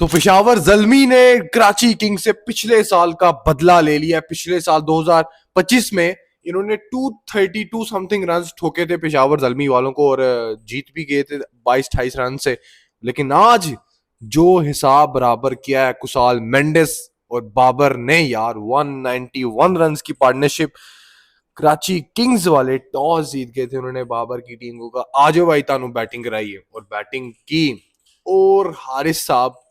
तो पेशावर जल्मी ने कराची किंग्स से पिछले साल का बदला ले लिया। पिछले साल 2025 में इन्होंने 232 समथिंग रन ठोके थे पेशावर जल्मी वालों को और जीत भी गए थे 22-28 रन से। लेकिन आज जो हिसाब बराबर किया है कुसाल मेंडिस और बाबर ने यार, 191 रन की पार्टनरशिप। कराची किंग्स वाले टॉस जीत गए थे उन्होंने बाबर की टीम को कहा आजो भाई तानू बैटिंग कराई है और बैटिंग की। और हारिस साहब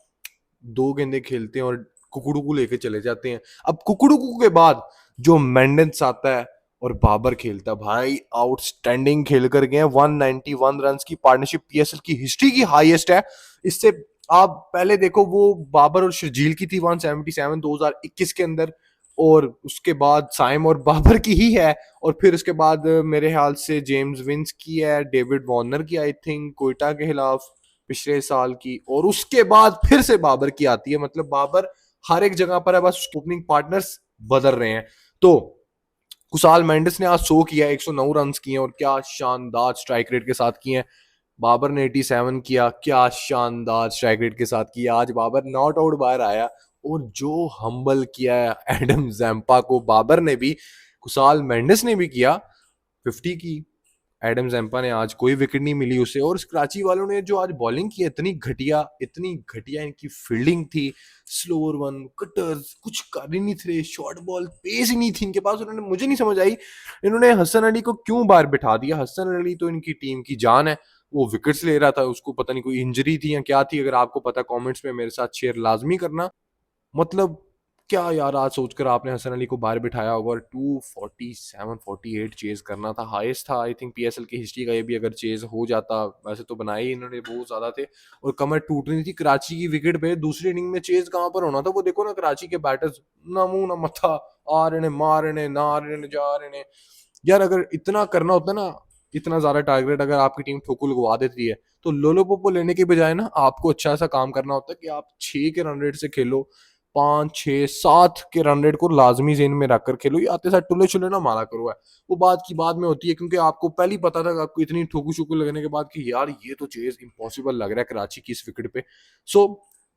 2 गेंदे खेलते हैं और कुकड़ू को लेके चले जाते हैं। अब कुकड़ू के बाद जो मेंडेंस आता है और बाबर खेलता है, भाई आउटस्टैंडिंग खेल कर गए 191 रन की पार्टनरशिप पीएसएल की हिस्ट्री की हाईएस्ट है। इससे आप पहले देखो वो बाबर और शर्जील की थी 177 2021 के अंदर, और उसके बाद साइम और बाबर की ही है। और फिर उसके बाद मेरे ख्याल से जेम्स विंस की है, डेविड वार्नर की आई थिंक कोयटा के खिलाफ पिछले साल की, और उसके बाद फिर से बाबर की आती है। मतलब बाबर हर एक जगह पर है, बस ओपनिंग पार्टनर्स बदल रहे हैं। तो कुसाल मेंडिस ने आज 100 किया, 109 रन किए और क्या शानदार स्ट्राइक रेट के साथ किए हैं। बाबर ने 87 किया, क्या शानदार स्ट्राइक रेट के साथ किया। आज बाबर नॉट आउट बाहर आया और जो हम्बल किया है एडम जैम्पा को बाबर ने भी, कुसाल मेंडिस ने भी किया। 50 की एडम जैम्पा ने, आज कोई विकेट नहीं मिली उसे। और कराची वालों ने जो आज बॉलिंग की इतनी घटिया इनकी फील्डिंग थी। स्लोअर वन, कटर्स, कुछ कर ही नहीं थे, शॉर्ट बॉल पेस ही नहीं थी इनके पास। उन्होंने, मुझे नहीं समझ आई इन्होंने हसन अली को क्यों बाहर बिठा दिया। हसन अली तो इनकी टीम की जान है, वो विकेट्स ले रहा था, उसको पता नहीं कोई इंजरी थी या क्या थी। अगर आपको पता कमेंट्स में मेरे साथ शेयर लाजमी करना। मतलब क्या यार, आज सोचकर आपने हसन अली को बाहर बिठाया होगा। और 247-48 चेज करना था, हाईएस्ट था आई थिंक पीएसएल की हिस्ट्री का। ये भी अगर चेज हो जाता, वैसे तो बनाए ही इन्होंने बहुत ज्यादा थे और कमर टूट रही थी कराची की विकेट पे। दूसरी इनिंग में चेज कहां पर होना था, वो देखो ना कराची के बैटर्स ना मुंह ना मत्था, आ रहे ने, मार रहे ने, ना रहे ने, जा रहे ने। यार अगर इतना करना होता ना, इतना ज्यादा टारगेट अगर आपकी टीम ठोको लगवा देती है, तो लोलो पोपो लेने के बजाय ना आपको अच्छा सा काम करना होता है कि आप 6 के रन रेट से खेलो, 5, 6, 7 के रन रेट को लाजमी जेन में रखकर खेलो। ये आते साथ टुले चुले ना मारा करो है, वो बात की बाद में होती है। क्योंकि आपको पहले ही पता था कि आपको इतनी ठोकू शुकू लगने के बाद कि यार ये तो चेज इम्पॉसिबल लग रहा है कराची की इस विकेट पे। सो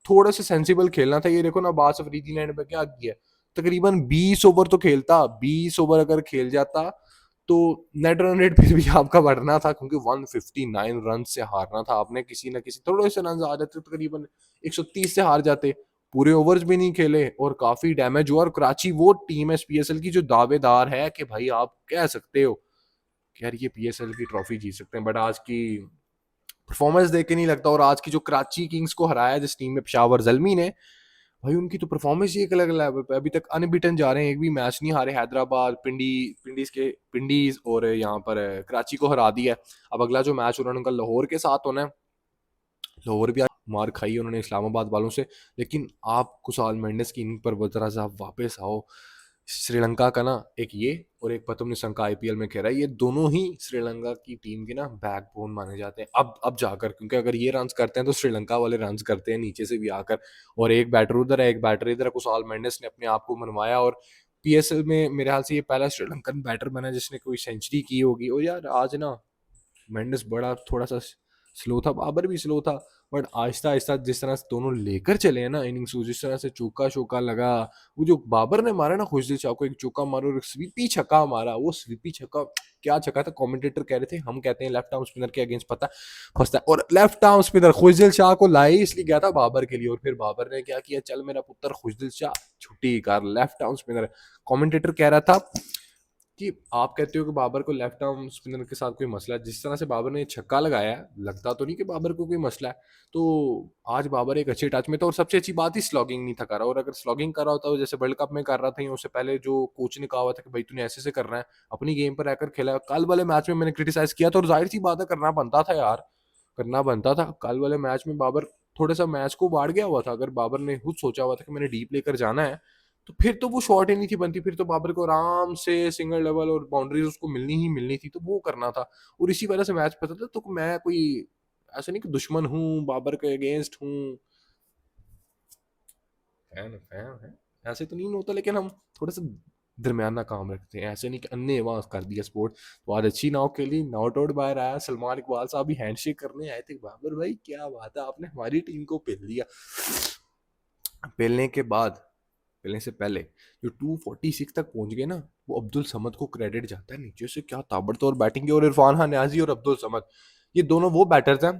थोड़ा सा सेंसिबल खेलना था। ये देखो ना बास अफरीदी ने पे क्या किया, तकरीबन 20 ओवर तो खेलता, 20 ओवर अगर खेल जाता तो नेट रन रेट फिर भी आपका बढ़ना था। क्योंकि 159 रन से हारना था आपने, किसी ना किसी थोड़े से रन आ जाते, तकरीबन 130 से हार जाते। पूरे ओवर्स भी नहीं खेले और काफी डैमेज हुआ। और कराची वो टीम है पीएसएल की जो दावेदार है कि भाई आप कह सकते हो कि यार ये पीएसएल की ट्रॉफी जीत सकते हैं। बट आज की परफॉर्मेंस देख के नहीं लगता। और आज की जो कराची किंग्स को हराया जिस टीम में पेशावर जल्मी ने, भाई उनकी तो परफॉर्मेंस ही एक अलग लेवल पे। अभी तक अनबीटन जा रहे हैं, एक भी मैच नहीं हारे। हैदराबाद, पिंडीज और यहाँ पर कराची को हरा दिया। अब अगला जो मैच उन्होंने उनका लाहौर के साथ होना है। लाहौर भी मार खाई उन्होंने इस्लामाबाद वालों से। लेकिन आप कुसाल मेंडिस की इनिंग पर जरा सा वापस आओ। श्रीलंका का ना एक ये और एक पतम निशंका आईपीएल में कह रहा है, ये दोनों ही श्रीलंका की टीम के ना बैकबोन माने जाते हैं अब जाकर। क्योंकि अगर ये रन्स करते हैं तो श्रीलंका वाले रन्स करते हैं नीचे से भी आकर। और एक बैटर उधर है, एक बैटर इधर है। कुसाल मेंडिस ने अपने आप को मनवाया और पीएसएल में मेरे ख्याल से ये पहला श्रीलंकन बैटर बना जिसने कोई सेंचुरी की होगी। और यार आज ना मेंडिस बड़ा थोड़ा सा स्लो था, बाबर भी स्लो था। बट आहिस्ता आहिस्ता जिस तरह से दोनों लेकर चले हैं ना इनिंग्स, जिस तरह से चौका शौका लगा, वो जो बाबर ने मारा ना खुशदिल शाह को, एक चौका मारा और एक स्वीपी छक्का मारा। वो स्वीपी छक्का क्या छक्का था, कमेंटेटर कह रहे थे, हम कहते हैं लेफ्ट आर्म स्पिनर के अगेंस्ट पता फंसता है। और लेफ्ट आर्म स्पिनर खुशदिल शाह को लाई इसलिए गया था बाबर के लिए। और फिर बाबर ने क्या किया, चल मेरा पुत्र खुशदिल शाह छुट्टी कर, लेफ्ट आर्म स्पिनर। कमेंटेटर कह रहा था कि आप कहते हो कि बाबर को लेफ्ट आर्म स्पिनर के साथ कोई मसला है। जिस तरह से बाबर ने छक्का लगाया है, लगता तो नहीं कि बाबर को कोई मसला है। तो आज बाबर एक अच्छे टच में था। और सबसे अच्छी बात ही स्लॉगिंग नहीं था कर रहा। और अगर स्लॉगिंग कर रहा होता, जैसे वर्ल्ड कप में कर रहा था, उससे पहले जो कोच ने कहा हुआ था कि भाई तूने ऐसे से करना है, अपनी गेम पर रहकर खेला। कल वाले मैच में मैंने क्रिटिसाइज किया था और जाहिर सी बात है करना बनता था यार, करना बनता था। कल वाले मैच में बाबर थोड़ा सा मैच को बाढ़ गया हुआ था। अगर बाबर ने खुद सोचा हुआ था कि मैंने डीप लेकर जाना है, तो फिर तो वो शॉट ही नहीं थी बनती। फिर तो बाबर को आराम से सिंगल डबल और बाउंड्रीज उसको मिलनी ही मिलनी थी, तो वो करना था। और इसी वजह से मैच पता था। तो मैं कोई ऐसा नहीं कि दुश्मन हूँ, बाबर के अगेंस्ट हूँ, फैन फैन है, ऐसे तो नहीं होता। लेकिन हम थोड़ा सा दरमियाना काम रखते हैं, ऐसे नहीं कि अन्य वहां कर दिया स्पोर्ट। तो आज अच्छी नाव खेली, नॉट आउट बाहर आया। सलमान इकबाल साहब भी हैंडशेक करने आए थे। बाबर भाई क्या बात है, आपने हमारी टीम को पेल दिया। पेलने के बाद, पेलने से पहले जो 246 तक पहुंच गए ना, वो अब्दुल समद को क्रेडिट जाता है। नीचे से क्या ताबड़तोड़ बैटिंग की, और इरफान खान न्याजी और अब्दुल समद, ये दोनों वो बैटर्स हैं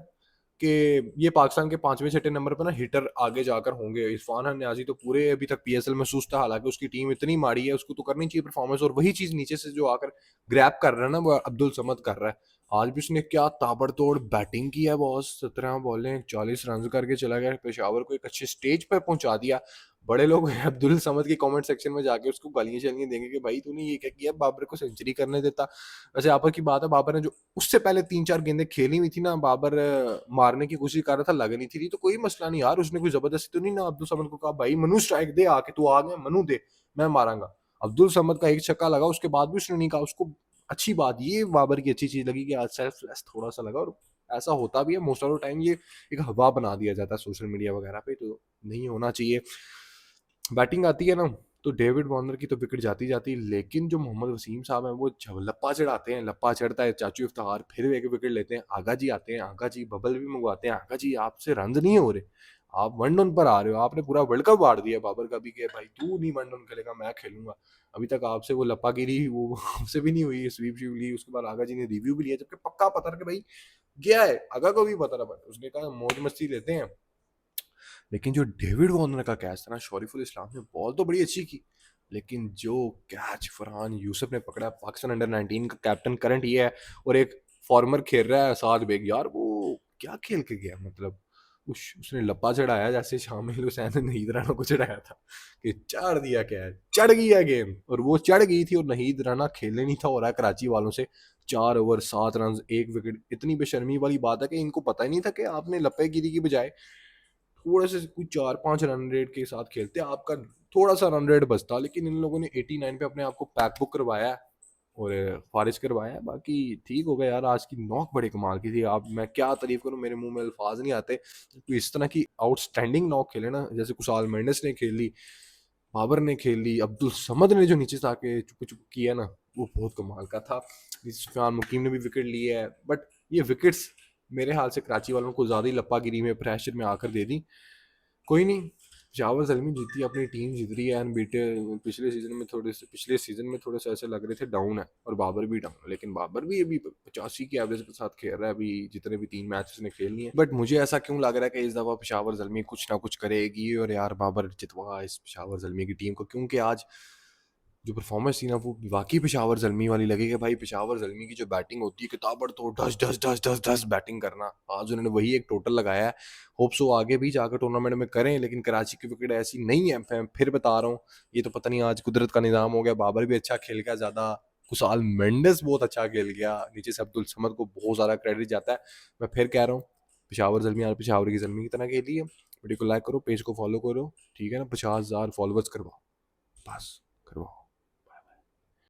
कि ये पाकिस्तान के पांचवें छठे नंबर पर ना हिटर आगे जाकर होंगे। इरफान खान न्याजी तो पूरे अभी तक पीएसएल में सुस्त है, हालांकि उसकी टीम इतनी माड़ी है, उसको तो करनी चाहिए परफॉर्मेंस, और वही चीज नीचे से जो आकर ग्रैप कर रहा है ना, वो अब्दुल समद कर रहा है। आज भी उसने क्या ताबड़तोड़ बैटिंग की है बॉस, 17 बॉलें 40 रन करके चला गया, पेशावर को एक अच्छे स्टेज पर पहुंचा दिया। बड़े लोग अब्दुल समद के कमेंट सेक्शन में जाके उसको गालियां चलियां देंगे कि भाई तूने ये क्या किया, बाबर को सेंचुरी करने देता। वैसे आपस की बात है, बाबर ने जो उससे पहले 3-4 गेंदें खेली हुई थी ना, बाबर मारने की कोशिश कर रहा था, लग नहीं थी, तो कोई मसला नहीं यार, उसने कोई जबरदस्ती तो नहीं ना अब्दुल समद को कहा भाई मनु स्ट्राइक दे आके, तू आ गया मनु दे, मैं मारांगा। अब्दुल समद का एक छक्का लगा, उसके बाद भी उसने नहीं कहा उसको। अच्छी बात, ये बाबर की अच्छी चीज लगी कि आज सेल्फलेस थोड़ा सा लगा, और ऐसा होता भी है मोस्ट ऑफ द टाइम, ये एक हवा बना दिया जाता है सोशल मीडिया वगैरह पे, तो नहीं होना चाहिए। बैटिंग आती है ना, तो डेविड वार्नर की तो विकेट जाती जाती, लेकिन जो मोहम्मद वसीम साहब हैं वो लप्पा चढ़ाते हैं, लप्पा चढ़ता है चाचू इफ्तार, फिर एक विकेट लेते हैं, आगा जी आते हैं, आगा जी बबल भी मंगवाते हैं, आगा जी आपसे रन नहीं हो रहे, आप वन डाउन पर आ रहे हो, आपने पूरा वर्ल्ड कप बांट दिया बाबर का भी कि भाई तू नहीं वन डाउन खेलेगा मैं खेलूंगा। अभी तक आपसे वो लप्पागिरी वो आपसे भी नहीं हुई, स्वीप शीप ली, उसके बाद आगा जी ने रिव्यू भी लिया, जबकि पक्का पता था कि भाई गया है, आगा को भी पता था, बट उसने कहा मौज मस्ती लेते हैं। लेकिन जो डेविड वार्नर का कैच था ना, शरीफुल इस्लाम ने बॉल तो बड़ी अच्छी की, लेकिन जो कैच फरहान यूसुफ ने पकड़ा, पाकिस्तान अंडर 19 का कैप्टन करंट ये है, और एक फॉर्मर खेल रहा है साथ बेग, यार वो क्या खेल के गया, मतलब उसने लप्पा चढ़ाया जैसे शामिल हुसैन ने नहीद राणा को चढ़ाया था, कि चढ़ दिया कैच, चढ़ गया गेम, और वो चढ़ गई थी, और नहीद राणा खेलने नहीं था हो रहा है कराची वालों से। 4 ओवर 7 रन 1 विकेट, इतनी बेशर्मी वाली बात है कि इनको पता ही नहीं था कि आपने लप्पेगिरी की बजाय थोड़े से कुछ 4-5 रन रेट के साथ खेलते, आपका थोड़ा सा रन रेट बचता, लेकिन इन लोगों ने 89 पे अपने आप को पैक बुक करवाया है और फारिज करवाया है। बाकी ठीक हो गया यार, आज की नॉक बड़े कमाल की थी, आप मैं क्या तारीफ करूं, मेरे मुंह में अल्फाज नहीं आते। तो इस तरह की आउटस्टैंडिंग नॉक खेले ना, जैसे कुशाल मेंडिस ने खेल ली, बाबर ने खेल ली, अब्दुल समद ने जो नीचे से आके चुप चुप किया ना, वो बहुत कमाल का था। सुफियान मुकीम ने भी विकेट लिया है, बट ये विकेट्स मेरे हाल से कराची वालों को ज्यादा ही लप्पागिरी में प्रेशर में आकर दे दी। कोई नहीं, जावर जलमी जीती, अपनी टीम जीत रही है एंड बीटे। पिछले सीजन में थोड़े से ऐसे लग रहे थे डाउन है, और बाबर भी डाउन है, लेकिन बाबर भी अभी 85 की एवरेज के साथ खेल रहा है, अभी जितने भी 3 मैच उसने खेल लिए। बट मुझे ऐसा क्यों लग रहा है कि इस दफा पेशावर जलमी कुछ ना कुछ करेगी, और यार बाबर जितवा इस पेशावर जलमी की टीम को, क्योंकि आज जो परफॉर्मेंस थी ना, वो वाकई पेशावर जलमी वाली लगी कि भाई पेशावर जलमी की जो बैटिंग होती है किताबड़ तो ढस ढस ढस ढस ढस बैटिंग करना, आज उन्होंने वही एक टोटल लगाया है। होप सो आगे भी जाकर टूर्नामेंट में करें, लेकिन कराची की विकेट ऐसी नहीं है, मैं फिर बता रहा हूँ, ये तो पता नहीं आज कुदरत का निजाम हो गया, बाबर भी अच्छा खेल गया ज्यादा, कुशाल मेंडिस बहुत अच्छा खेल गया, नीचे से अब्दुल समद को बहुत ज्यादा क्रेडिट जाता है। मैं फिर कह रहा हूँ, पेशावर जलमी यार पेशावर की जलमी की तरह खेली है। वीडियो को लाइक करो, पेज को फॉलो करो, ठीक है ना, 50,000 फॉलोवर्स करवाओ बस।